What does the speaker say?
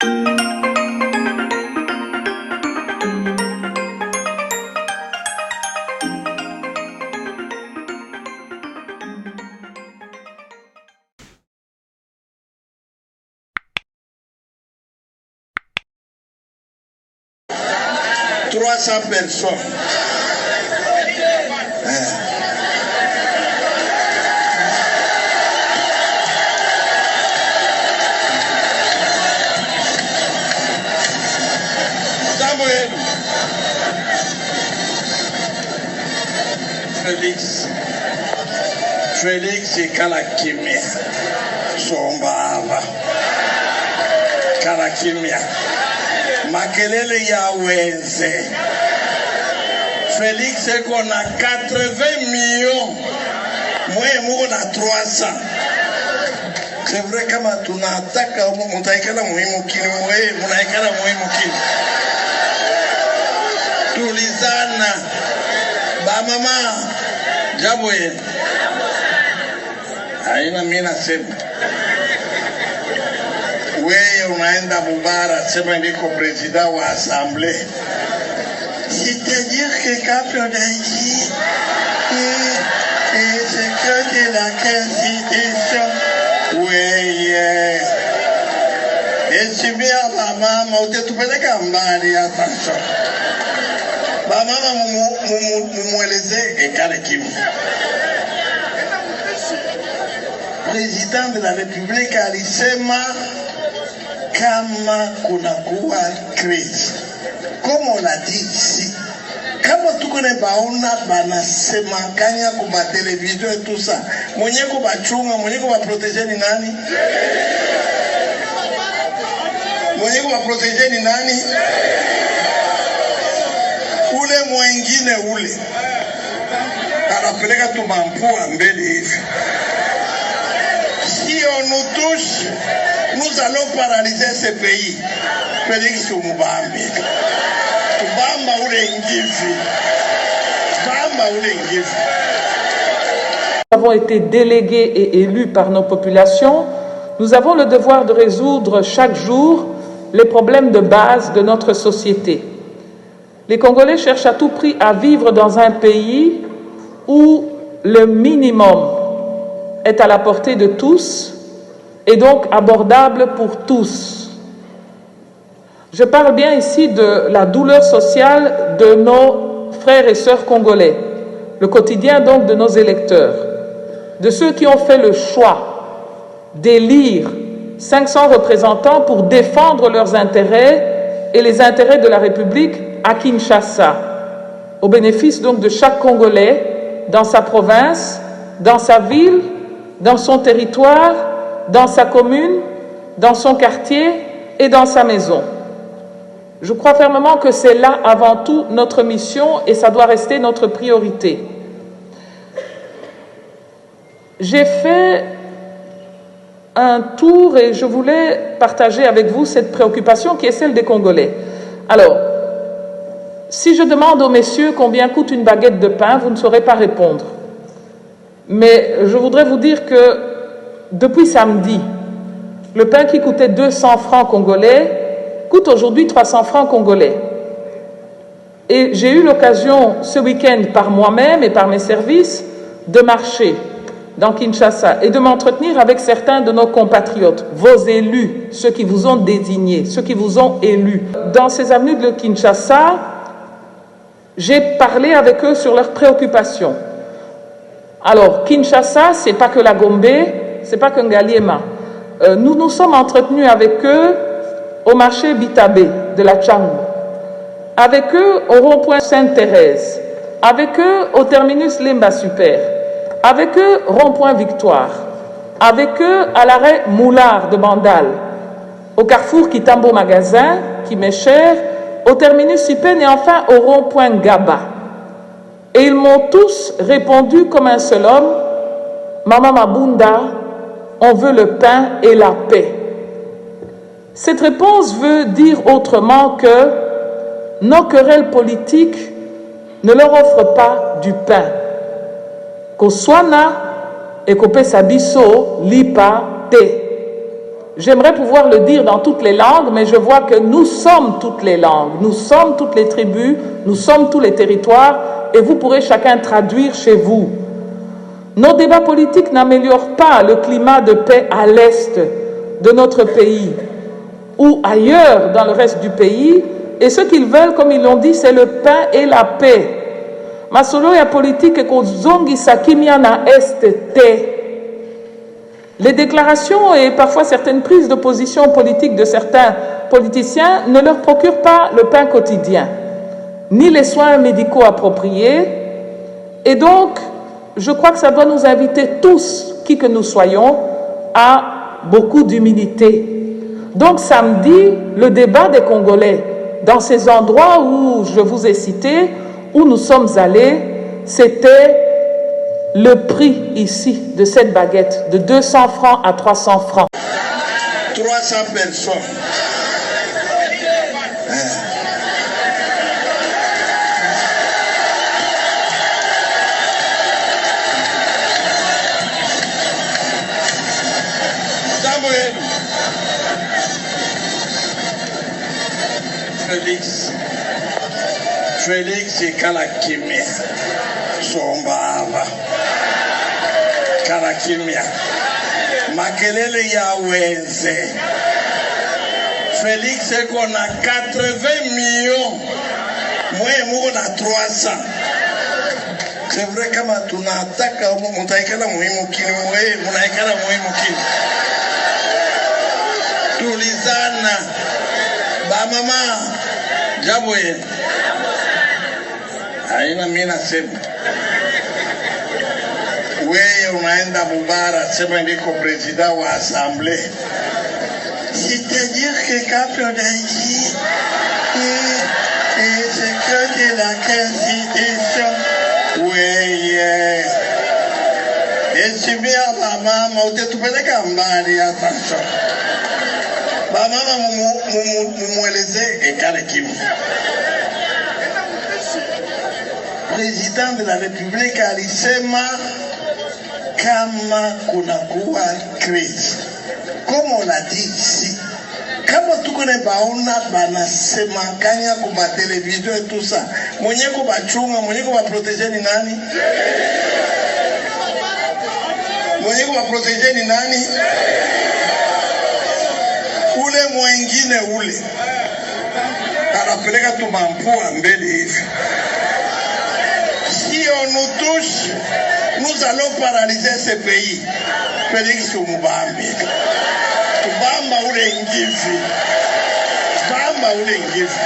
300 personnes. Félix ikala kimya, sombava kala kimya, makelele ya wenze. Félix eko na 80 millions, mwe muko na 300. C'est vrai kama tunataka mutaikala muhimu kini, mwe munaikala muhimu kini. Tulizana ba mama jambo yenu. Haina mimi nasema wewe unaenda Mubara, sema niko president wa assemblée. C'est-à-dire que quand on a dit c'est que de la constitution, oui, et si bien maman, on te tupeleka mbali, attention. Maman mumueleze ekale kimi. Président de la République alisema kama kunakuwa crise. Comme on l'a dit ici, kama tukone baona banasema kanya kuba television et tout ça, mwenye kubachunga, mwenye kubaproteger ni nani? Mwenye kubaproteger ni nani? Ule mwengine ule anapeleka tu mampua mbele hivi. Si on nous touche, nous allons paralyser ce pays. Félix Mubambi. Bamba ule ngivi. Bamba ule ngivi. Nous avons été délégués et élus par nos populations. Nous avons le devoir de résoudre chaque jour les problèmes de base de notre société. Les Congolais cherchent à tout prix à vivre dans un pays où le minimum est à la portée de tous et donc abordable pour tous. Je parle bien ici de la douleur sociale de nos frères et sœurs congolais, le quotidien donc de nos électeurs, de ceux qui ont fait le choix d'élire 500 représentants pour défendre leurs intérêts et les intérêts de la République à Kinshasa, au bénéfice donc de chaque Congolais dans sa province, dans sa ville, dans son territoire, dans sa commune, dans son quartier et dans sa maison. Je crois fermement que c'est là avant tout notre mission et ça doit rester notre priorité. J'ai fait un tour et je voulais partager avec vous cette préoccupation qui est celle des Congolais. Alors, si je demande aux messieurs combien coûte une baguette de pain, vous ne saurez pas répondre. Mais je voudrais vous dire que depuis samedi, le pain qui coûtait 200 francs congolais coûte aujourd'hui 300 francs congolais. Et j'ai eu l'occasion ce week-end par moi-même et par mes services de marcher dans Kinshasa et de m'entretenir avec certains de nos compatriotes, vos élus, ceux qui vous ont désignés, ceux qui vous ont élus. Dans ces avenues de Kinshasa, j'ai parlé avec eux sur leurs préoccupations. Alors, Kinshasa, c'est pas que la Gombe, c'est pas que Ngaliema. Nous nous sommes entretenus avec eux au marché Bitabe de la Tchangou, avec eux au rond-point Sainte-Thérèse, avec eux au terminus Lemba Super, avec eux rond-point Victoire, avec eux à l'arrêt Moulard de Bandal, au carrefour Kitambo Magasin, qui m'est cher, au terminus Sipen et enfin au rond-point Gaba. Et ils m'ont tous répondu comme un seul homme, Mama Mabunda, on veut le pain et la paix. Cette réponse veut dire autrement que nos querelles politiques ne leur offrent pas du pain. Koswana et Kope Sabiso lipa te. J'aimerais pouvoir le dire dans toutes les langues, mais je vois que nous sommes toutes les langues, nous sommes toutes les tribus, nous sommes tous les territoires, et vous pourrez chacun traduire chez vous. Nos débats politiques n'améliorent pas le climat de paix à l'est de notre pays ou ailleurs dans le reste du pays, et ce qu'ils veulent, comme ils l'ont dit, c'est le pain et la paix. Masolo ya politique kozongisa kimia na est te. Les déclarations et parfois certaines prises de position politique de certains politiciens ne leur procurent pas le pain quotidien, ni les soins médicaux appropriés. Et donc, je crois que ça doit nous inviter tous, qui que nous soyons, à beaucoup d'humilité. Donc, samedi, le débat des Congolais, dans ces endroits où je vous ai cités, où nous sommes allés, c'était le prix ici de cette baguette, de 200 francs à 300 francs. 300 personnes. Félix et Kalakimia. Sombava. Kalakimia. Makelele ya wenze. Félix eko na 80 millions. Moi muko na 300. C'est vrai kama tunataka mtaikala muhimu kini mwe munaikala muhimu kini. Tulizana. Ba mama jambo yenu. Haina mimi nasema. Wewe unaenda Mubara, sema ndiko president wa assemblée. C'est-à-dire que quand on a dit c'est que de la constitution. Oui, et si bien mama utetupeleka mbali attention. Mama mumueleze ekale kimi. Président de la République alisema kama kunakuwa crise. Comme on l'a dit ici, kama tuko na baona banasema kanya kwa television et tout ça, mwenye kubachunga, mwenye kubaproteger ni nani? Mwenye kubaproteger ni nani? Ule mwengine ule anapeleka tumampua mbele hivi. Si on nous touche, nous allons paralyser ce pays. Félix Mubambi. Bamba ule ngivi. Bamba ule ngivi.